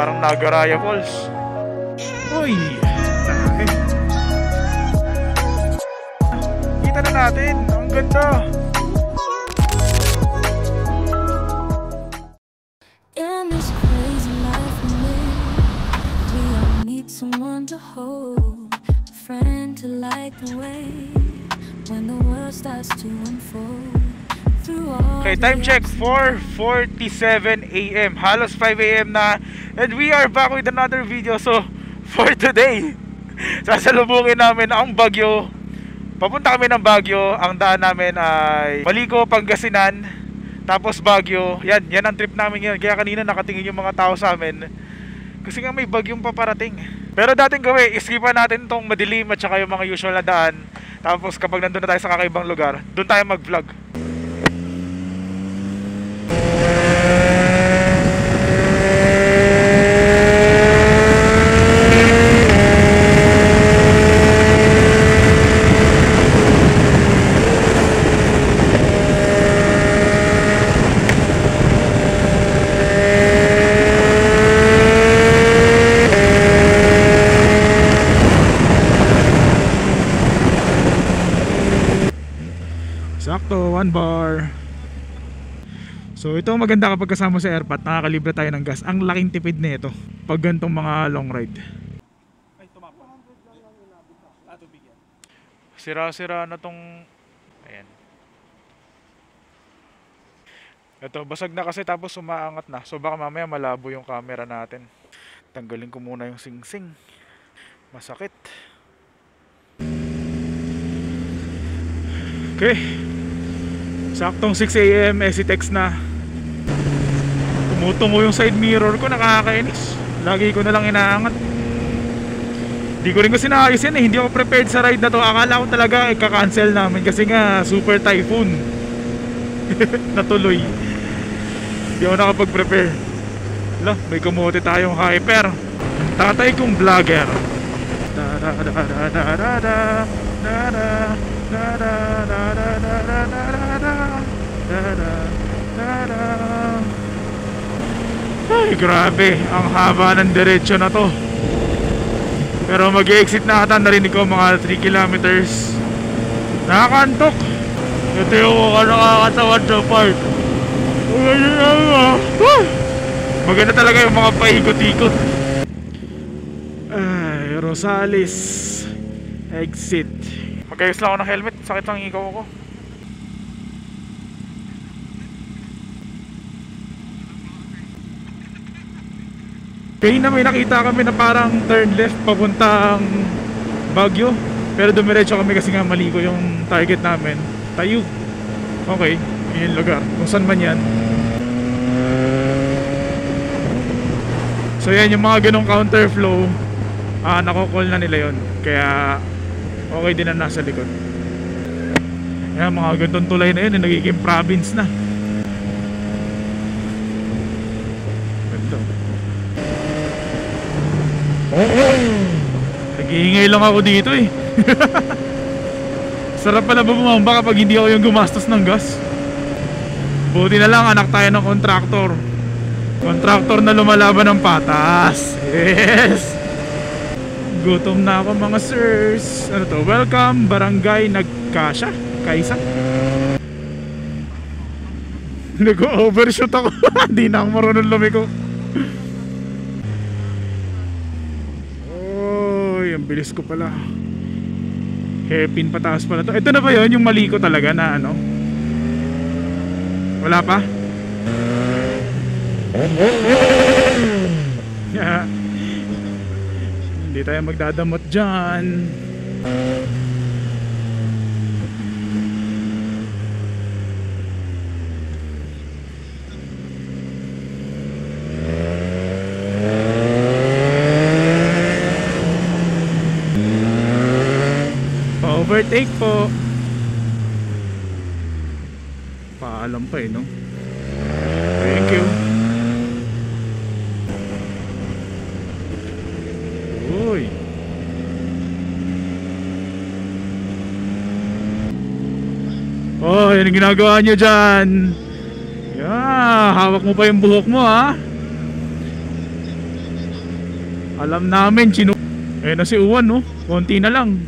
parang Nagaraya Falls. Uy, dami. Kita na natin, ang ganda. In this crazy life we live, we all need someone to hold, a friend to light the way when the world starts to unfold. Okay, time check, 4:47 AM. Halos 5 AM na. And we are back with another video. So, for today, sasalubungin namin ang Baguio. Papunta kami ng Baguio. Ang daan namin ay Balico, Pangasinan, tapos Baguio. Yan ang trip namin yun. Kaya kanina nakatingin yung mga tao sa amin, kasi nga may bagyong paparating. Pero dating gawin, iskipan natin tong madilim at saka yung mga usual na daan. Tapos kapag nandun na tayo sa kakaibang lugar, doon tayo mag-vlog. Sakto, 1 bar. So ito maganda kapag kasama sa airpot, nakakalibre tayo ng gas. Ang laking tipid nito pag gantong mga long ride. Ay, tumapo. Sira-sira na tong, ayan. Ito, basag na kasi tapos umaangat na. So baka mamaya malabo yung camera natin. Tanggalin ko muna yung sing-sing. Masakit. Okay. Saktong 6 AM, SCTEX na. Tumutungo yung side mirror ko, nakakainis. Lagi ko na lang inaangat. Hindi ko rin kasi naayos yan eh. Hindi ako prepared sa ride na to. Akala ko talaga ika-cancel namin kasi nga super typhoon. Natuloy. Hindi ako nakapag-prepare. Ala, may kumuti tayong hyper. Tatay kong vlogger. Ay, grabe, ang haba ng diretsyo na to. Pero mag-exit na ata, narinig ko mga 3 kilometers. Nakakantok. Ito yung mga nakakatawan sa park. Maganda talaga yung mga paikot-ikot. Ay, Rosales exit. Magayos lang ako ng helmet, sakit ang ikaw ko. Kaya na may nakita kami na parang turn left papuntang Baguio, pero dumiretso kami kasi nga mali ko yung target namin, Tayo. Okay, yun yung lugar, kung saan man yan. So yan, yung mga ganong counterflow, nako-call na nila yon. Kaya okay din na nasa likod. Yan, mga ganitong tulay na yun, nagiging province na. Ganito. Nag-iingay lang ako dito eh. Sarap pala ba bumamba kapag hindi ako yung gumastos ng gas. Buti na lang anak tayo ng kontraktor. Kontraktor na lumalaban ng patas. Yes. Gutom na ako mga sirs. Ano to? Welcome Barangay Nagkasya Kaisa. Nag-overshoot ako. Hindi na ako marunong lumiko. Ang bilis ko pala. Hairpin pataas pala to. Ito na ba yun? Yung mali ko talaga na ano? Wala pa? Yeah. Hindi tayo magdadamot dyan. Overtake po. Paalam pa eh, no? Thank you. Uy. Oh, yan ang ginagawa nyo dyan. Yeah, hawak mo pa yung buhok mo, ha? Alam namin eh na si Uwan, no? Konti na lang.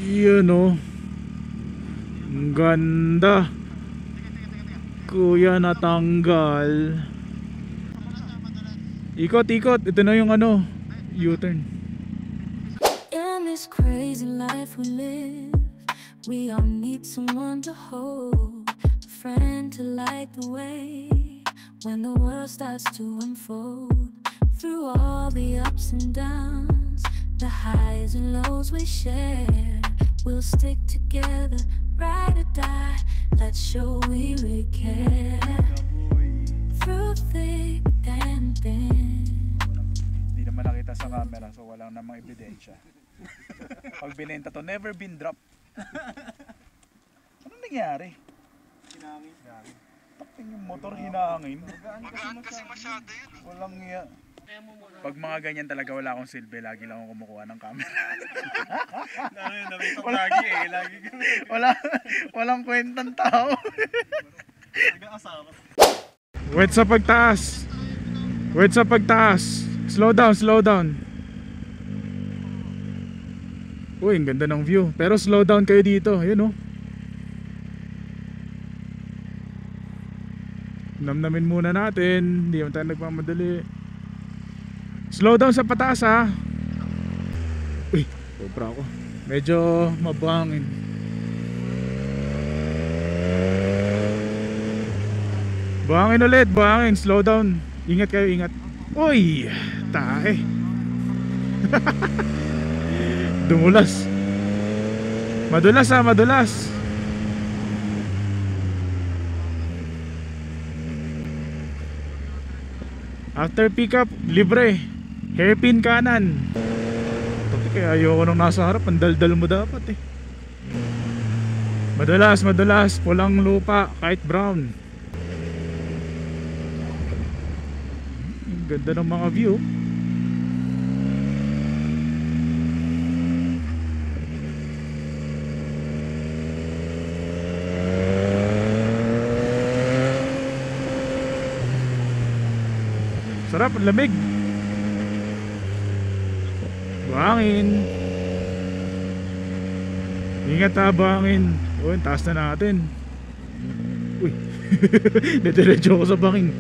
Yun, no? Ang ganda. Kuya, natanggal. Ikot, ikot. Ito na yung ano, U-turn. In this crazy life we live, we all need someone to hold, a friend to light the way when the world starts to unfold. Through all the ups and downs, the highs and lows we share, we'll stick together, ride or die. Let's show we really care. Through thick and thin. Hindi naman nakita sa camera, so walang namang ebidensya. Pag binenta to, never been dropped. Anong nangyari? Hinangin. Takting yung motor, hinangin. Magaan kasi masyado yun. Walang iya. Pag mga ganyan talaga wala akong silbi, lagi lang akong kumukuha ng camera. Nakita ko lagi eh. Lagi kami. Walang kwentang tao. Nag-aasama. Wait sa pagtaas. Wait sa pagtaas. Slow down, slow down. Uy, ang ganda ng view. Pero slow down kayo dito. Yun, oh. Namnamin muna natin. Hindi naman tayo nagmamadali. Slow down sa pataas, ha. Uy, sobra ako. Medyo mabangin. Buhangin ulit, buhangin. Slow down. Ingat kayo, ingat. Uy, tae. Dumulas. Madulas, ha, madulas. After pickup, libre. Hairpin kanan. Kaya ayoko nung nasa harap. Ang daldal mo dapat eh. Madulas, madulas. Pulang lupa, kahit brown. Ganda ng mga view. Sarap, lamig. Buhangin. Ingat, ha, buhangin. Uy, taas na natin. Uy. Didiretso ko sa bangin.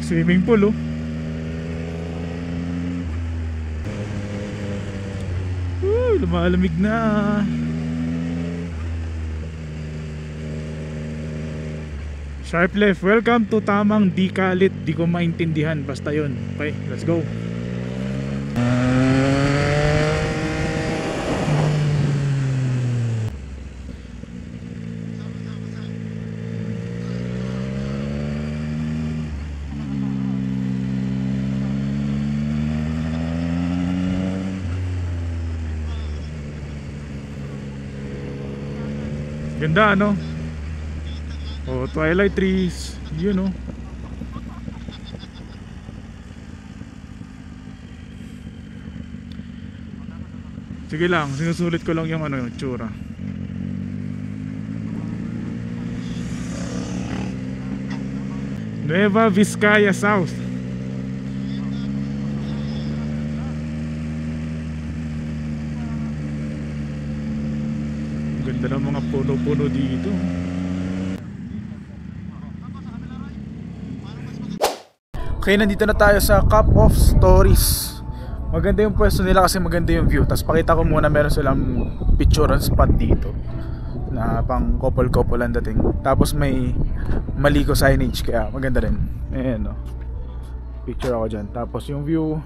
Swimming pool, oh. Lumalamig na. Sharp left. Welcome to tamang di kalit. Di ko maintindihan. Basta yun. Okay, let's go. Ganda, ano? Oh, twilight trees. Yun, oh. Sige lang, sinusulit ko lang yung ano, yung tsura. Nueva Vizcaya South. Ganda ng mga puno-puno dito. Okay, nandito na tayo sa Cup of Stories. Maganda yung pwesto nila kasi maganda yung view. Tapos pakita ko muna, meron silang picturean spot dito na pang couple-couple ang dating. Tapos may maligo signage kaya maganda rin. Ayan, no. Picture ako dyan. Tapos yung view,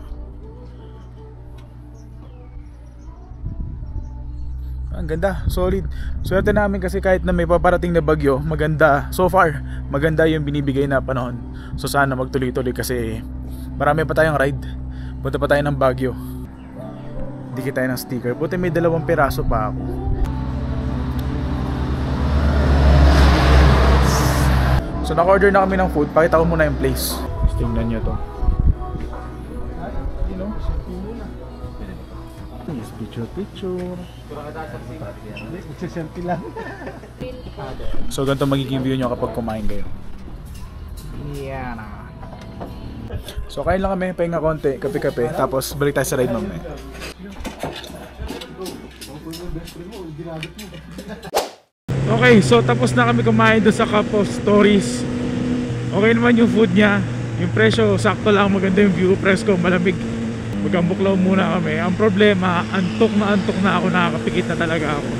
ang ganda, solid. Swerte namin kasi kahit na may paparating na bagyo, maganda. So far, maganda yung binibigay na panahon. So sana magtuloy-tuloy kasi marami pa tayong ride. Punta pa tayo ng Baguio. Dikit tayo ng sticker. Buti may 2 piraso pa ako. So naka-order na kami ng food. Pakita ko muna yung place. Tingnan nyo to. You know, yes, picture. So ganito magiging view nyo kapag kumain kayo. Yan na. So kain lang kami, pahinga konti, kape-kape, tapos balik tayo sa ride mamaya. Okay, so tapos na kami kumain doon sa Cup of Stories. Okay naman yung food niya, yung presyo sakto lang, maganda yung view, presko, malamig. Magkambuklaw muna kami. Ang problema, antok na ako, nakakapikit na talaga ako.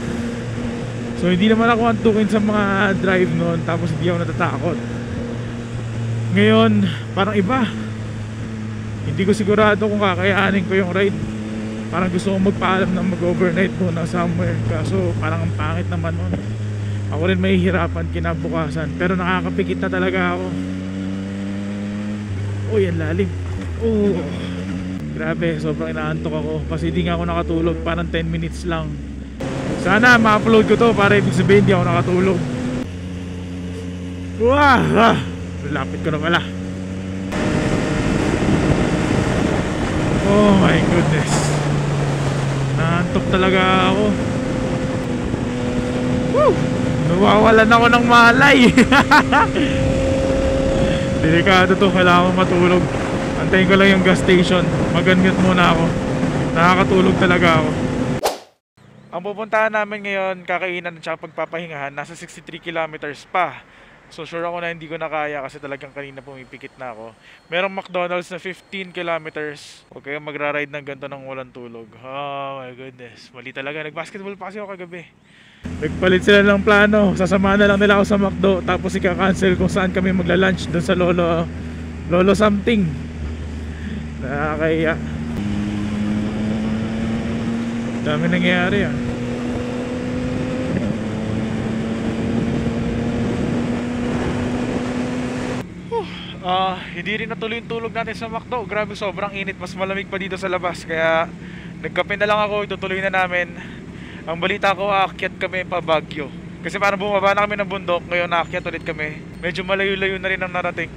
So hindi naman ako antukin sa mga drive noon, tapos hindi ako natatakot. Ngayon, parang iba. Hindi ko sigurado kung kakayanin ko yung ride. Parang gusto kong magpaalam na mag-overnight muna somewhere. Kaso parang ang pangit naman nun. Ako rin mahihirapan kinabukasan. Pero nakakapikit na talaga ako. Uy, ang lalim. Oh, grabe, sobrang inaantok ako. Kasi hindi nga ako nakatulog. Parang 10 minutes lang. Sana ma-upload ko to para ibig sabihin hindi ako nakatulog. Wah! Lapit ko na pala. Oh my goodness, naantok talaga ako. Woo! Nawawalan ako ng malay. Delikado to, kailangan ko matulog. Antayin ko lang yung gas station. Mag-unmute muna ako. Nakakatulog talaga ako. Ang pupuntahan namin ngayon, kakainan at saka pagpapahingahan, nasa 63 kilometers pa. So sure ako na hindi ko na kaya kasi talagang kanina pumipikit na ako. Merong McDonald's na 15 kilometers. Huwag kayong magra-ride ng ganito ng walang tulog. Oh my goodness, mali talaga. Nag-basketball pa kasi ako kagabi. Nagpalit sila ng plano. Sasamahan na lang nila ako sa McDo. Tapos ika-cancel kung saan kami magla-lunch. Doon sa Lolo something. Nakakaya. Dami nangyayari ah. Hindi rin natuloy yung tulog natin sa McDo. Grabe, sobrang init. Mas malamig pa dito sa labas. Kaya nagkape na lang ako. Itutuloy na namin. Ang balita ko, aakyat kami pa Baguio. Kasi parang bumaba na kami ng bundok. Ngayon aakyat ulit kami. Medyo malayo-layo na rin ang narating.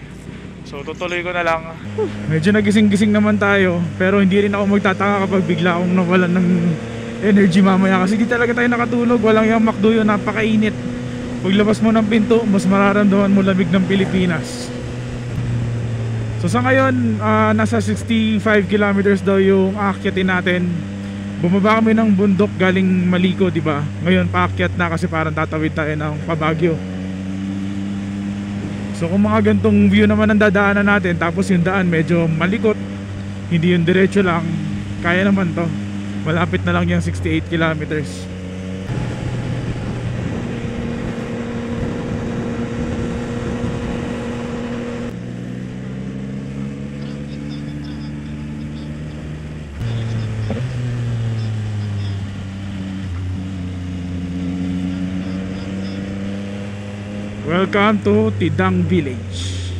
So tutuloy ko na lang. Medyo nagising-gising naman tayo. Pero hindi rin ako magtataka kapag bigla akong nawalan ng energy mamaya. Kasi di talaga tayo nakatulog. Walang yung McDo yun. Napakainit. Paglabas mo ng pinto, mas mararamdaman mo lamig ng Pilipinas. So sa ngayon, nasa 65 kilometers daw yung aakyatin natin. Bumaba kami ng bundok galing Maliko, di ba? Ngayon paakyat na kasi parang tatawid tayo ng Pabagyo. So kung mga gantong view naman ang dadaanan natin, tapos yung daan medyo malikot, hindi yung diretso lang, kaya naman to. Malapit na lang yung 68 kilometers. Welcome to Tidang Village.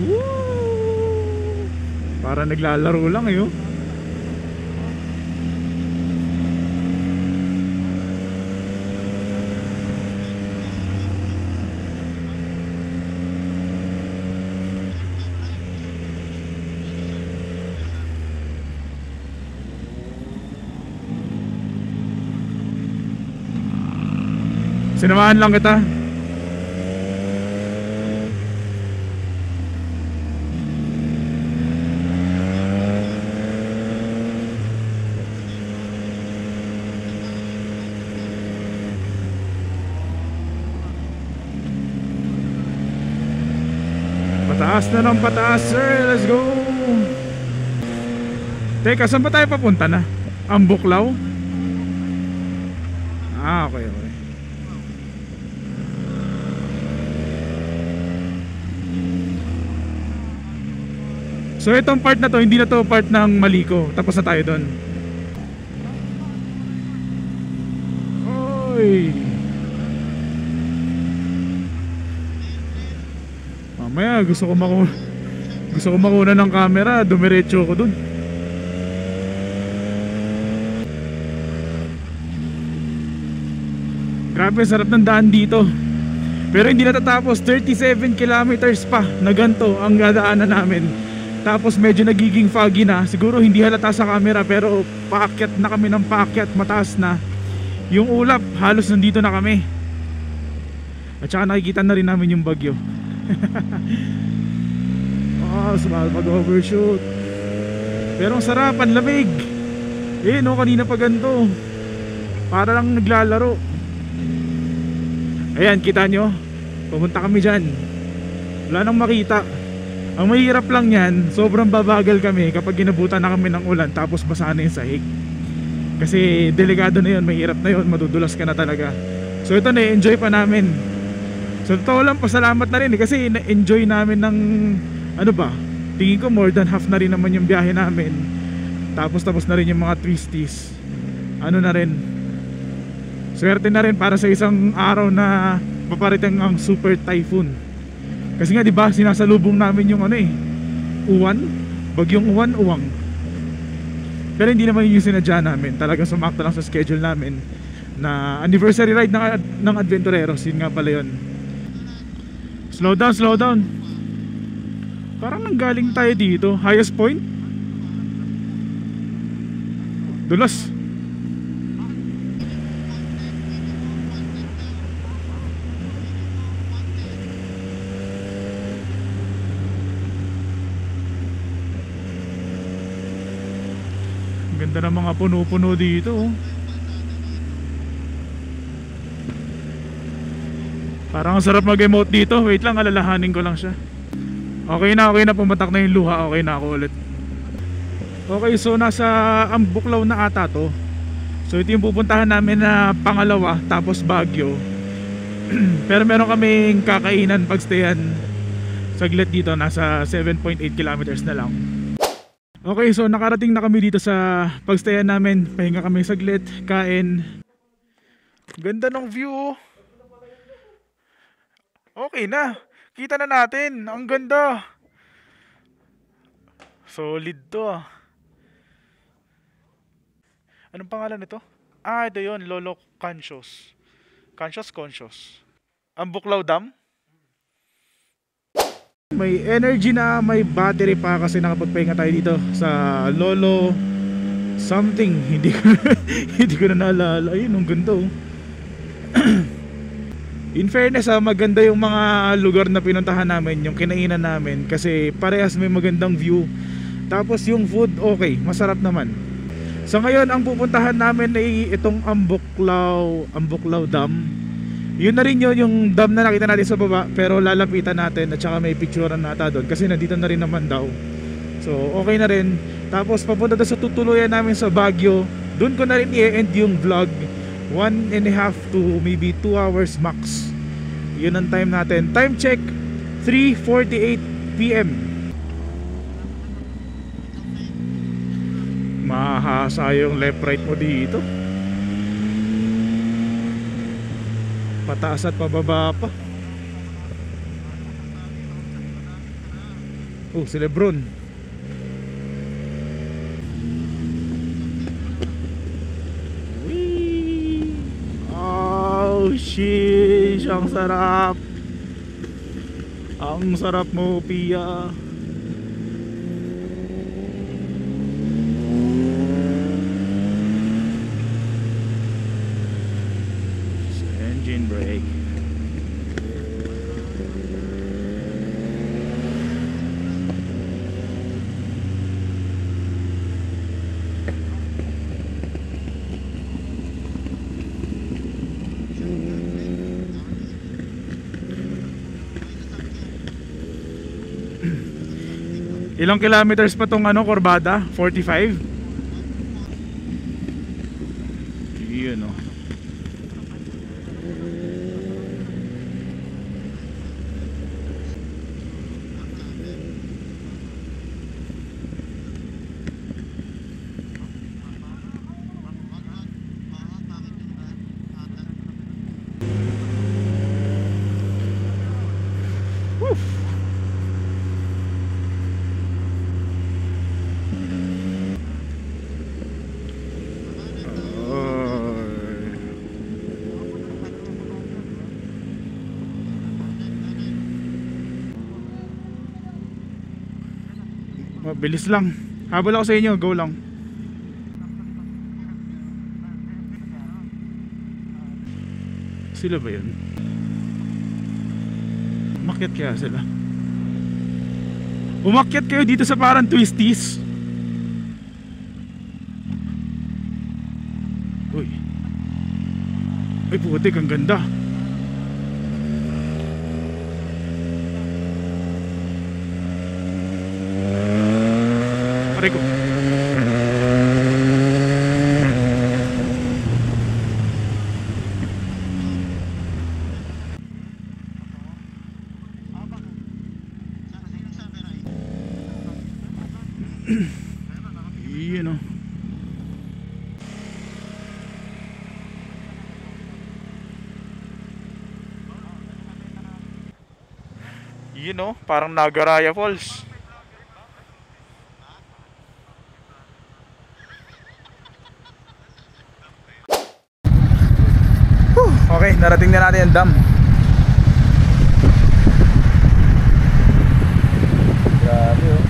Woo! Para naglalaro lang eh. Sinamahan lang kita. Pataas na ng pataas, sir. Let's go. Teka, saan ba tayo papunta na? Ang Buklaw? Okay. So itong part na to, hindi na to part ng Maliko. Tapos na tayo doon. Oy. Mamaya gusto ko makuna ng camera, dumiretso ko doon. Grabe, sarap ng daan dito. Pero hindi natatapos, 37 kilometers pa na ganito ang dadaanan namin. Tapos medyo nagiging foggy na. Siguro hindi halata sa camera, pero paakyat na kami ng paakyat, mataas na. Yung ulap, halos nandito na kami. At saka nakikita na rin namin yung bagyo. Sumal pag-overshoot. Pero ang sarap, ang lamig. No, kanina pa ganito. Para lang naglalaro. Ayan, kita nyo. Pumunta kami dyan. Wala nang makita. Ang mahirap lang yan, sobrang babagal kami kapag ginabutan na kami ng ulan tapos basa na yung sahig. Kasi delikado na yun, mahirap na yun, madudulas ka na talaga. So ito na-enjoy pa namin. So totoo lang, pasalamat na rin kasi na-enjoy namin ng ano ba, tingin ko more than half na rin naman yung biyahe namin. Tapos na rin yung mga twisties. Ano na rin, swerte na rin para sa isang araw na paparating ang super typhoon. Kasi nga 'di ba sinasalubong namin yung uwan, bagyong uwan. Pero hindi naman yung sinadya namin. Talagang sumakto lang sa schedule namin na anniversary ride ng Adventureros. Yun nga pala yun. Slow down. Parang nanggaling tayo dito. Highest point? Dulas. Ganda ng mga puno-puno dito. Parang ang sarap mag-emote dito. Wait lang, alalahanin ko lang siya. Okay na, pumatak na yung luha. Okay na ako ulit. Okay, so nasa Ambuklaw na ata to. So ito yung pupuntahan namin na pangalawa, tapos Baguio. Pero meron kaming kakainan pagstayan saglit dito. Nasa 7.8 kilometers na lang. Okay, so nakarating na kami dito sa pagstayan namin. Pahinga kami saglit, kain. Ganda ng view. Okay na, kita na natin. Ang ganda. Solid to ah. Anong pangalan nito? Ito yun, Lolo Conscious. Conscious. Ambuklaw Dam. May energy na, may battery pa kasi nakapagpahinga tayo dito sa Lolo something. Hindi ko na naalala. Ayun, ang ganda oh. In fairness maganda yung mga lugar na pinuntahan namin, yung kinainan namin, kasi parehas may magandang view. Tapos yung food okay, masarap naman. So ngayon ang pupuntahan namin ay itong Ambuklaw Dam. Yun na rin yung dam na nakita natin sa baba, pero lalapitan natin at saka may picturean nata doon kasi nandito na rin naman daw. So okay na rin. Tapos papunta doon sa tutuluyan namin sa Baguio. Doon ko na rin i-end yung vlog. 1.5 to maybe 2 hours max. Yun ang time natin. Time check 3:48 PM. Mahasa yung left right mo dito. Pataas at pababa pa. Si Lebron. Whee! Sheesh, ang sarap. Ang sarap mo, Pia. Engine brake. Ilang kilometers pa tong Corbada? 45? Yun oh. Oh, bilis lang. Habol ako sa inyo, go lang. Sila ba yun? Umakyat kaya sila? Umakyat kayo dito sa parang twisties. Uy. Ay putik, ang ganda. Aray ko. Yun o. Yun o, parang Nagaraya Falls. Okay, narating na natin yung dam. Grabe oh.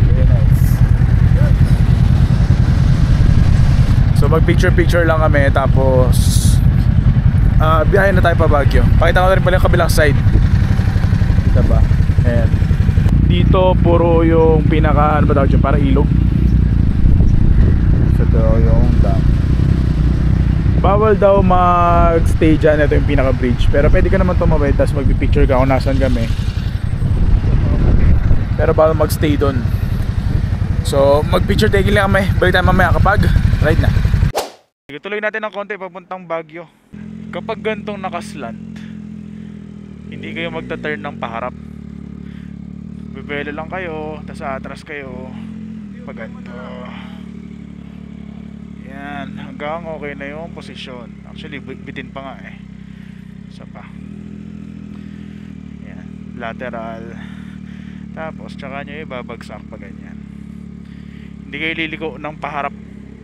Very nice. So mag picture lang kami, tapos biyahe na tayo pa Baguio. Pakita ko na rin pala yung kabilang side. Kita ba? Ayan. Dito puro yung pinaka, ano ba tawag dyan? Para ilog. Ito yung dam. Bawal daw mag-stay dyan. Ito yung pinaka-bridge. Pero pwede ka naman tumawid, tapos mag-picture ka kung nasan kami. Pero bawal mag-stay doon. So mag-picture taking lang kami. Balik tayo mamaya kapag ride na. Tuloy natin ng konti papuntang Baguio. Kapag gantong nakaslant, hindi kayo magta-turn ng paharap. Bibelo lang kayo, tapos atras kayo pag ganito. Yan, hanggang okay na yung posisyon. Actually, bitin pa nga eh. Isa pa. Yan, lateral. Tapos, tsaka nyo ibabagsak pa ganyan. Hindi kayo liliko ng paharap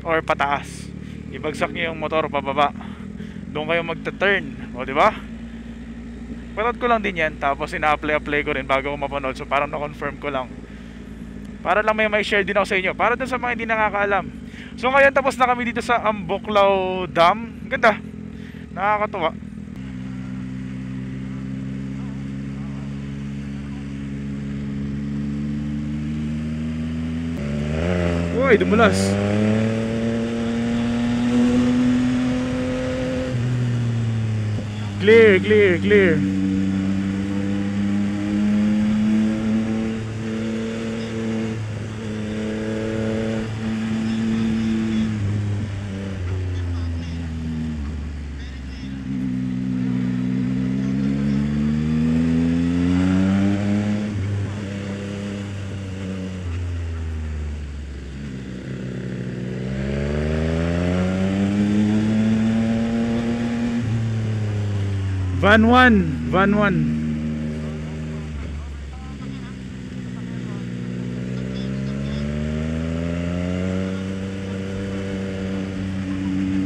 or pataas. Ibagsak nyo yung motor pababa. Doon kayo magta-turn. O, diba? Panood ko lang din yan. Tapos, ina-apply ko rin bago ko mapanood. So, parang na-confirm ko lang. Para lang may share din ako sa inyo. Para dun sa mga hindi nakakaalam. So ngayon tapos na kami dito sa Ambuklaw Dam. Ganda. Nakakatuwa. Uy, dumulas. Clear, clear, clear. Van 1, Van 1.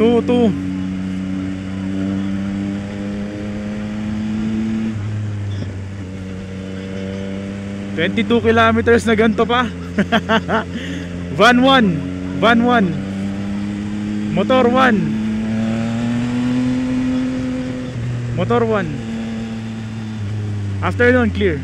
Two. 22 kilometers na ganito pa. Van 1, Van 1. Motor 1. Motor 1. After nun, clear.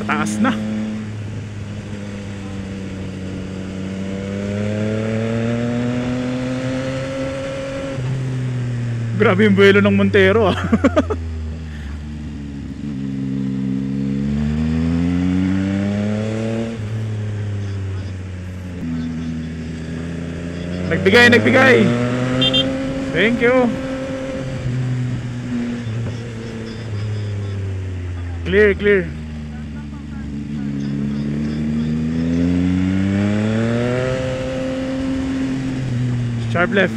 Taas na. Grabe yung buwelo ng Montero ah. Nagbigay. Thank you. Clear. Sharp left.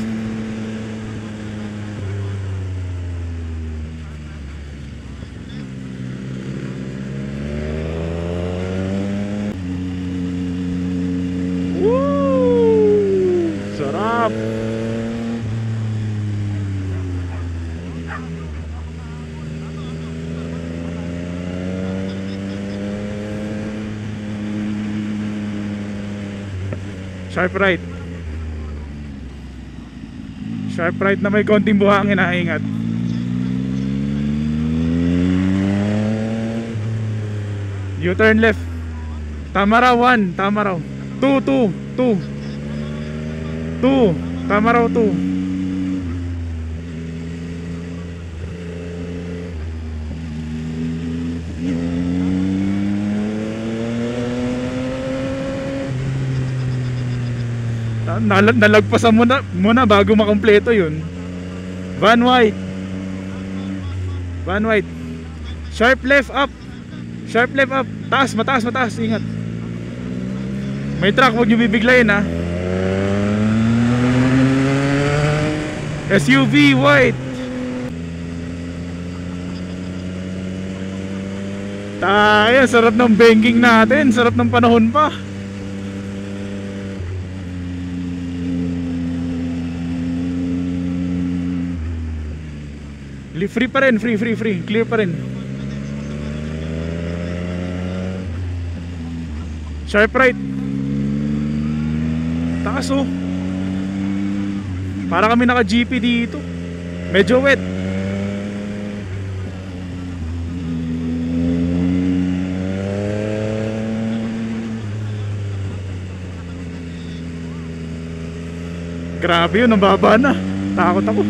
Sharp right. Sharp right na may konting buhangin, ha, ingat. U-turn left. Tama raw, 1. Tama raw. 2. Tama raw, 2. Nalagpasan muna bago makompleto yun. Van White. Sharp left up. Taas, mataas. Ingat. May truck, huwag nyo bibiglayin, ha. SUV white. Tayo, sarap ng banking natin. Sarap ng panahon pa. Free pa rin, free. Clear pa rin. Sharp right. Taas, oh. Para kami naka GP dito. Medyo wet. Grabe yun, ang baba na. Takot ako.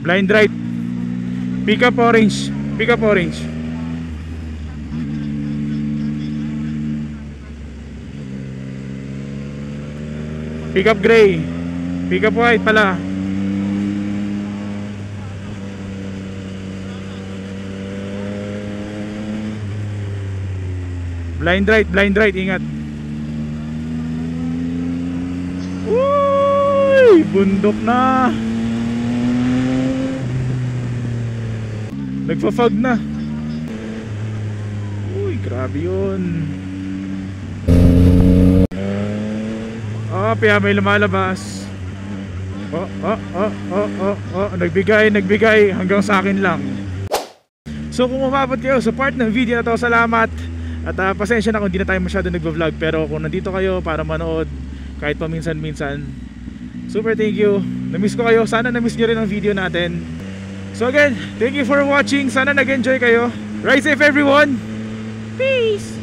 Blind right. Pick up orange. Pick up gray. Pick up white pala. Blind right, ingat. Uy, bundok na. Nagpa-fog na. Uy, grabe yun. Oh, kaya may lumalabas. Nagbigay hanggang sa akin lang. So kung umabot kayo sa part ng video na to, salamat. At pasensya na kung hindi na tayo masyado nagvo-vlog. Pero kung nandito kayo para manood kahit paminsan-minsan, super thank you. Na-miss ko kayo. Sana na-miss nyo rin ang video natin. So again, thank you for watching. Sana nag-enjoy kayo. Ride safe everyone. Peace.